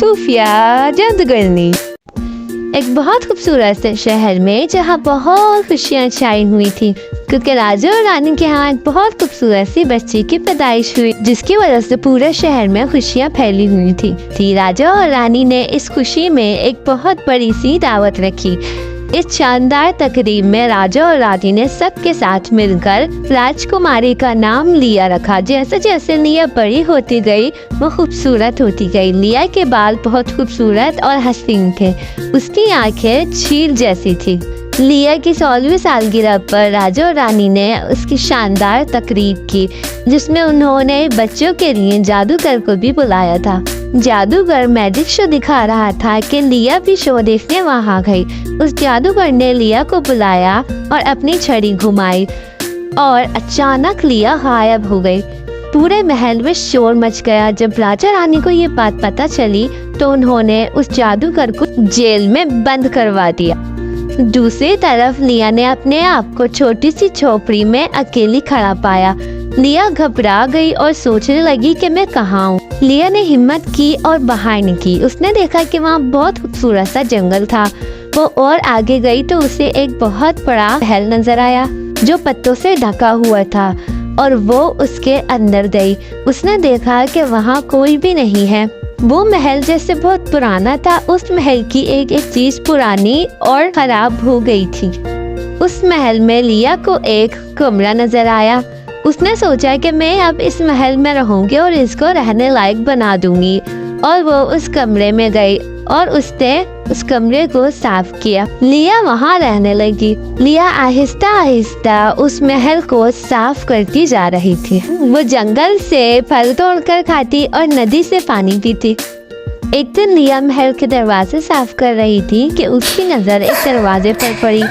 सूफिया जादूगरनी। एक बहुत खूबसूरत से शहर में जहाँ बहुत खुशियाँ छाई हुई थी, क्योंकि राजा और रानी के यहाँ एक बहुत खूबसूरत सी बच्ची की पैदाइश हुई, जिसकी वजह से पूरे शहर में खुशियाँ फैली हुई थी। राजा और रानी ने इस खुशी में एक बहुत बड़ी सी दावत रखी। इस शानदार तकरीब में राजा और रानी ने सबके साथ मिलकर राजकुमारी का नाम लिया रखा। जैसे जैसे लिया बड़ी होती गई वो खूबसूरत होती गई। लिया के बाल बहुत खूबसूरत और हसीन थे, उसकी आंखें झील जैसी थी। लिया की 16वीं सालगिरह पर राजा और रानी ने उसकी शानदार तकरीब की, जिसमें उन्होंने बच्चों के लिए जादूगर को भी बुलाया था। जादूगर मैजिक शो दिखा रहा था कि लिया भी शो देखने वहाँ गई। उस जादूगर ने लिया को बुलाया और अपनी छड़ी घुमाई और अचानक लिया गायब हो गई। पूरे महल में शोर मच गया। जब राजा रानी को ये बात पता चली तो उन्होंने उस जादूगर को जेल में बंद करवा दिया। दूसरी तरफ लिया ने अपने आप को छोटी सी झोपड़ी में अकेली खड़ा पाया। लिया घबरा गई और सोचने लगी कि मैं कहाँ हूँ। लिया ने हिम्मत की और बाहर निकली। उसने देखा कि वहाँ बहुत खूबसूरत सा जंगल था। वो और आगे गई तो उसे एक बहुत बड़ा महल नजर आया जो पत्तों से ढका हुआ था, और वो उसके अंदर गई। उसने देखा कि वहाँ कोई भी नहीं है। वो महल जैसे बहुत पुराना था। उस महल की एक एक चीज पुरानी और खराब हो गई थी। उस महल में लिया को एक कमरा नजर आया। उसने सोचा कि मैं अब इस महल में रहूंगी और इसको रहने लायक बना दूंगी, और वो उस कमरे में गई और उसने उस कमरे को साफ किया। लिया वहाँ रहने लगी। लिया आहिस्ता आहिस्ता उस महल को साफ करती जा रही थी। वो जंगल से फल तोड़कर खाती और नदी से पानी पीती। एक दिन लिया महल के दरवाजे साफ कर रही थी कि उसकी नजर एक दरवाजे पर पड़ी।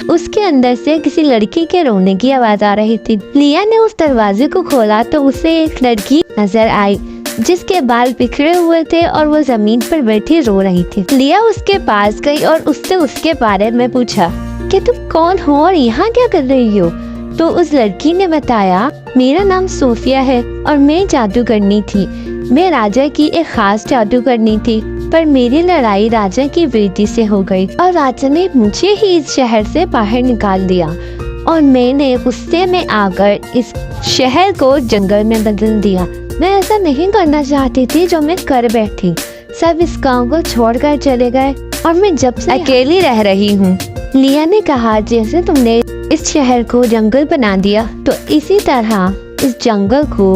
उसके अंदर से किसी लड़की के रोने की आवाज आ रही थी। लिया ने उस दरवाजे को खोला तो उसे एक लड़की नजर आई जिसके बाल बिखरे हुए थे और वो जमीन पर बैठी रो रही थी। लिया उसके पास गई और उससे उसके बारे में पूछा कि तुम कौन हो और यहाँ क्या कर रही हो। तो उस लड़की ने बताया, मेरा नाम सूफिया है और मैं जादूगरनी थी। मैं राजा की एक खास जादूगरनी थी, पर मेरी लड़ाई राजा की बेटी से हो गई और राजा ने मुझे ही इस शहर से बाहर निकाल दिया, और मैंने गुस्से में आकर इस शहर को जंगल में बदल दिया। मैं ऐसा नहीं करना चाहती थी जो मैं कर बैठी। सब इस गांव को छोड़कर चले गए और मैं जब से अकेली रह रही हूँ। लिया ने कहा, जैसे तुमने इस शहर को जंगल बना दिया तो इसी तरह इस जंगल को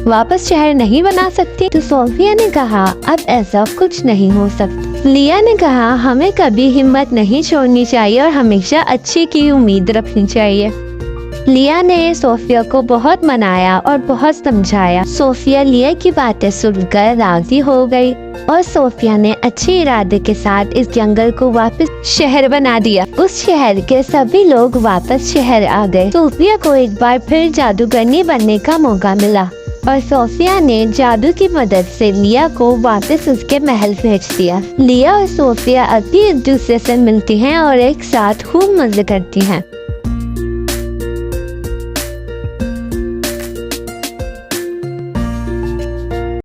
वापस शहर नहीं बना सकती। तो सोफिया ने कहा, अब ऐसा कुछ नहीं हो सकता। लिया ने कहा, हमें कभी हिम्मत नहीं छोड़नी चाहिए और हमेशा अच्छे की उम्मीद रखनी चाहिए। लिया ने सोफिया को बहुत मनाया और बहुत समझाया। सोफिया लिया की बातें सुनकर राजी हो गई और सोफिया ने अच्छे इरादे के साथ इस जंगल को वापस शहर बना दिया। उस शहर के सभी लोग वापस शहर आ गए। सोफिया को एक बार फिर जादूगरनी बनने का मौका मिला और सोफिया ने जादू की मदद से लिया को वापस उसके महल भेज दिया। लिया और सोफिया अभी एक दूसरे से मिलती हैं और एक साथ खूब मजे करती हैं।